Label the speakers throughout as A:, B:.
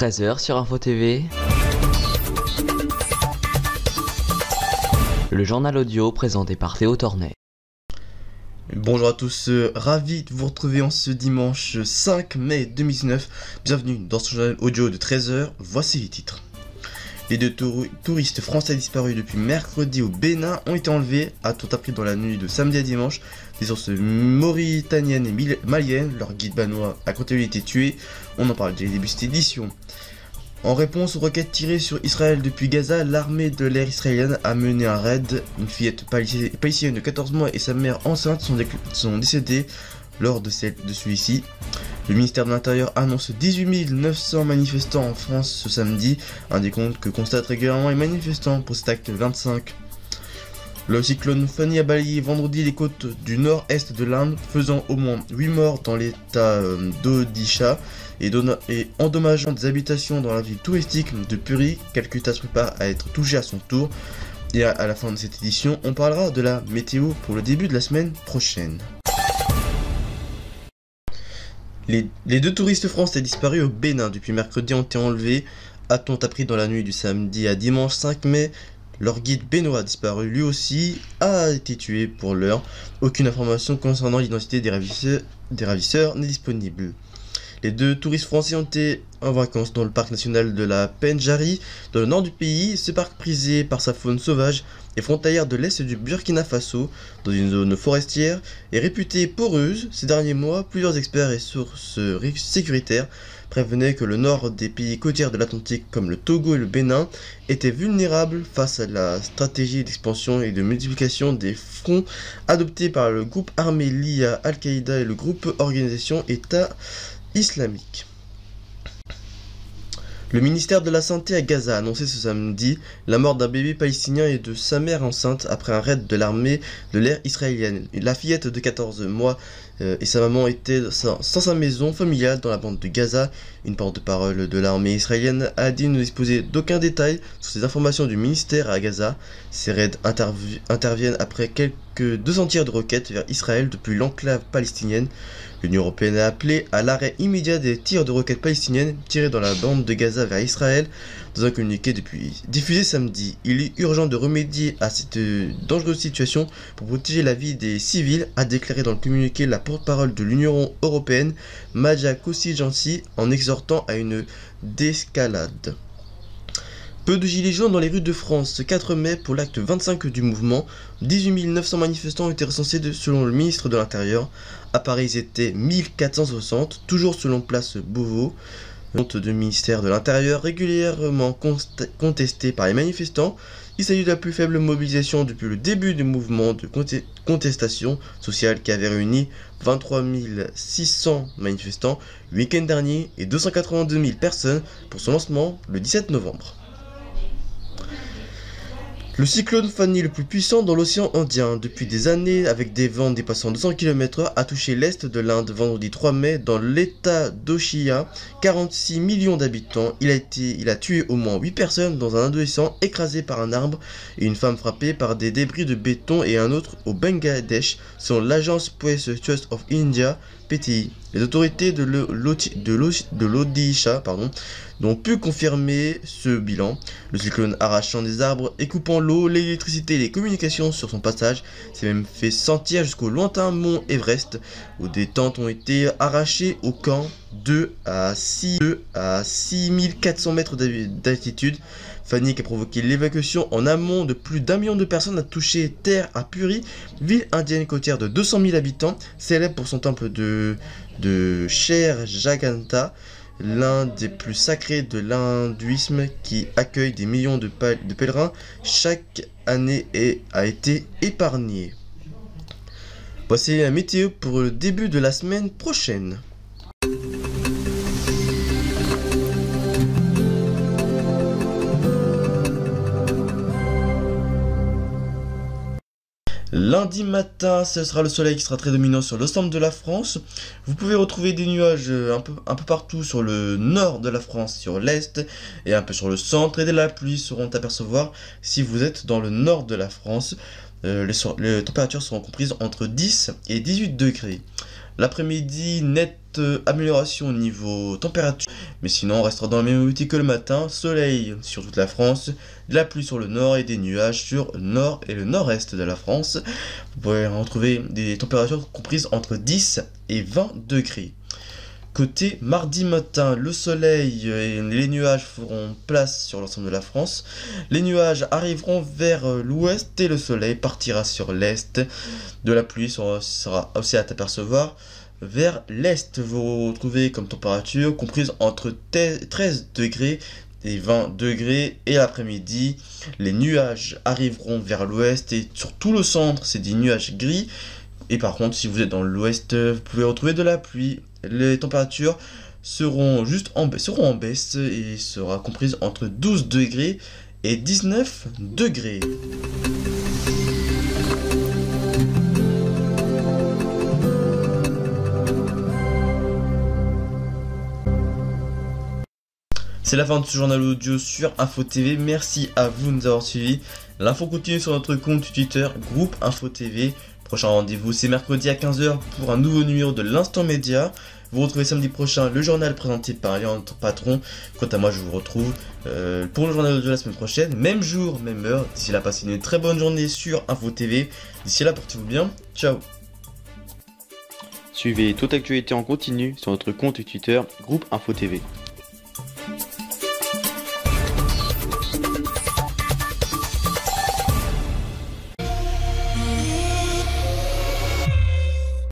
A: 13 h sur Info TV. Le journal audio présenté par Théo Tornet.
B: Bonjour à tous, ravi de vous retrouver en ce dimanche 5 mai 2019. Bienvenue dans ce journal audio de 13 h, voici les titres. Les deux touristes français disparus depuis mercredi au Bénin ont été enlevés, a-t-on appris dans la nuit de samedi à dimanche. Des sources mauritaniennes et maliennes, leur guide banois a quant à lui été tué. On en parle dès le début de cette édition. En réponse aux roquettes tirées sur Israël depuis Gaza, l'armée de l'air israélienne a mené un raid. Une fillette palestinienne de 14 mois et sa mère enceinte sont décédées lors de celui-ci. Le ministère de l'Intérieur annonce 18 900 manifestants en France ce samedi, un décompte que constatent régulièrement les manifestants pour cet acte 25. Le cyclone Fani a balayé vendredi les côtes du nord-est de l'Inde, faisant au moins 8 morts dans l'état d'Odisha et endommageant des habitations dans la ville touristique de Puri. Calcutta se prépare à être touché à son tour. Et à la fin de cette édition, on parlera de la météo pour le début de la semaine prochaine. Les deux touristes français disparus au Bénin depuis mercredi ont été enlevés, a-t-on appris dans la nuit du samedi à dimanche 5 mai. Leur guide béninois disparu lui aussi a été tué pour l'heure. Aucune information concernant l'identité des ravisseurs n'est disponible. Les deux touristes français ont été en vacances dans le parc national de la Pendjari, dans le nord du pays. Ce parc, prisé par sa faune sauvage et frontalière de l'est du Burkina Faso, dans une zone forestière, est réputée poreuse. Ces derniers mois, plusieurs experts et sources sécuritaires prévenaient que le nord des pays côtiers de l'Atlantique, comme le Togo et le Bénin, était vulnérable face à la stratégie d'expansion et de multiplication des fronts adoptés par le groupe armé lié à Al-Qaïda et le groupe organisation État islamique. Le ministère de la Santé à Gaza a annoncé ce samedi la mort d'un bébé palestinien et de sa mère enceinte après un raid de l'armée de l'air israélienne. La fillette de 14 mois et sa maman étaient sans sa maison familiale dans la bande de Gaza. Une porte-parole de l'armée israélienne a dit ne disposer d'aucun détail sur ces informations du ministère à Gaza. Ces raids interviennent après quelques 200 tirs de roquettes vers Israël depuis l'enclave palestinienne. L'Union européenne a appelé à l'arrêt immédiat des tirs de roquettes palestiniennes tirés dans la bande de Gaza vers Israël. Dans un communiqué diffusé samedi, il est urgent de remédier à cette dangereuse situation pour protéger la vie des civils, a déclaré dans le communiqué la porte-parole de l'Union européenne, Maja Kossi-Jansi, en exhortant à une désescalade. Peu de gilets jaunes dans les rues de France ce 4 mai pour l'acte 25 du mouvement. 18 900 manifestants ont été recensés selon le ministre de l'Intérieur. À Paris, ils étaient 1460, toujours selon place Beauvau. Compte du ministère de l'Intérieur régulièrement contesté par les manifestants. Il s'agit de la plus faible mobilisation depuis le début du mouvement de contestation sociale qui avait réuni 23 600 manifestants le week-end dernier et 282 000 personnes pour son lancement le 17 novembre. Le cyclone Fani, le plus puissant dans l'océan Indien depuis des années avec des vents dépassant 200 km/h, a touché l'est de l'Inde vendredi 3 mai dans l'état d'Oshiya, 46 millions d'habitants. Il a tué au moins 8 personnes, dont un adolescent écrasé par un arbre et une femme frappée par des débris de béton et un autre au Bangladesh, selon l'agence Press Trust of India, PTI. Les autorités de l'Odisha n'ont pu confirmer ce bilan. Le cyclone arrachant des arbres et coupant l'eau, l'électricité et les communications sur son passage s'est même fait sentir jusqu'au lointain mont Everest, où des tentes ont été arrachées au camp 2 à 6400 mètres d'altitude. Fani, qui a provoqué l'évacuation en amont de plus d'1 million de personnes, a touché terre à Puri, ville indienne côtière de 200 000 habitants, célèbre pour son temple de Sher Jagannatha, l'un des plus sacrés de l'hindouisme, qui accueille des millions de pèlerins chaque année et a été épargné. Voici la météo pour le début de la semaine prochaine. Lundi matin, ce sera le soleil qui sera très dominant sur l'ensemble de la France. Vous pouvez retrouver des nuages un peu partout sur le nord de la France, sur l'est et un peu sur le centre. Et de la pluie seront à percevoir si vous êtes dans le nord de la France. Les températures seront comprises entre 10 et 18 degrés. L'après-midi, amélioration au niveau température, mais sinon on restera dans le même outil que le matin. Soleil sur toute la France, de la pluie sur le nord et des nuages sur le nord et le nord-est de la France. Vous pouvez retrouver des températures comprises entre 10 et 20 degrés. Côté mardi matin, le soleil et les nuages feront place sur l'ensemble de la France. Les nuages arriveront vers l'ouest et le soleil partira sur l'est. De la pluie sera aussi à apercevoir vers l'est. Vous retrouvez comme température comprise entre 13 degrés et 20 degrés. Et l'après-midi, les nuages arriveront vers l'ouest et sur tout le centre, c'est des nuages gris. Et par contre, si vous êtes dans l'ouest, vous pouvez retrouver de la pluie. Les températures seront en baisse et sera comprise entre 12 degrés et 19 degrés. C'est la fin de ce journal audio sur Info TV. Merci à vous de nous avoir suivis. L'info continue sur notre compte Twitter, groupe Info TV. Prochain rendez-vous, c'est mercredi à 15 h pour un nouveau numéro de l'Instant Média. Vous retrouvez samedi prochain le journal présenté par notre patron. Quant à moi, je vous retrouve pour le journal audio la semaine prochaine. Même jour, même heure. D'ici là, passez une très bonne journée sur Info TV. D'ici là, portez-vous bien. Ciao.
C: Suivez toute actualité en continu sur notre compte Twitter, groupe Info TV.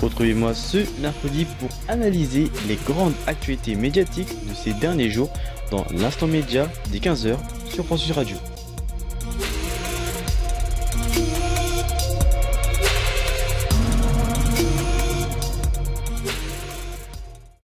C: Retrouvez-moi ce mercredi pour analyser les grandes actualités médiatiques de ces derniers jours dans l'Instant Média dès 15 h sur France Radio.